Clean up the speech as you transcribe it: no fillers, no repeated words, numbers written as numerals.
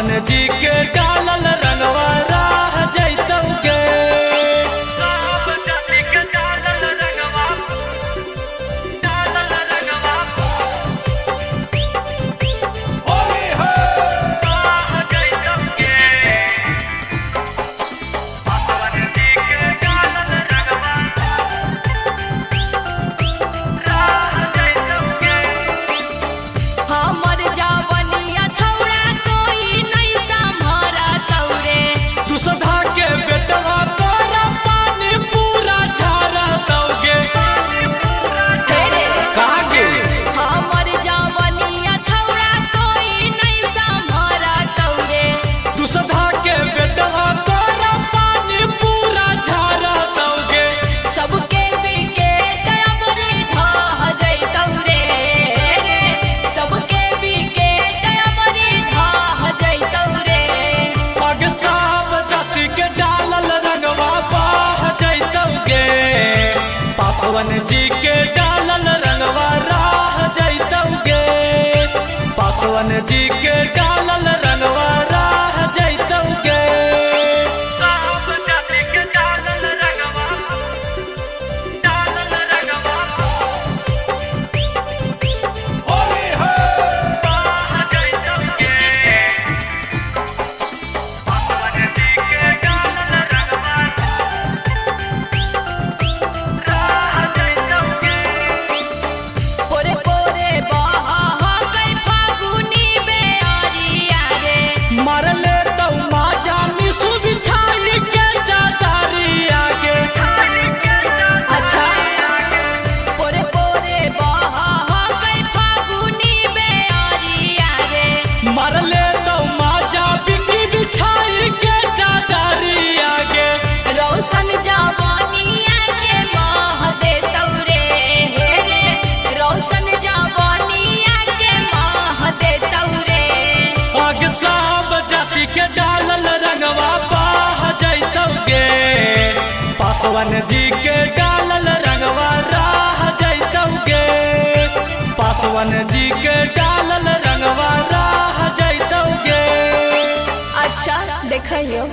पासवान जी के डालल रंगवा राह जैतौगे। पासवान जी के डालल रंगवा राह जैतौगे। पासवान जी के डालल रंगवा राह जैतौगे। पासवान जी के डालल रंगवा राह जैतौगे। पासवान जी के डालल रंगवा राह जैतौगे। अच्छा देखियो।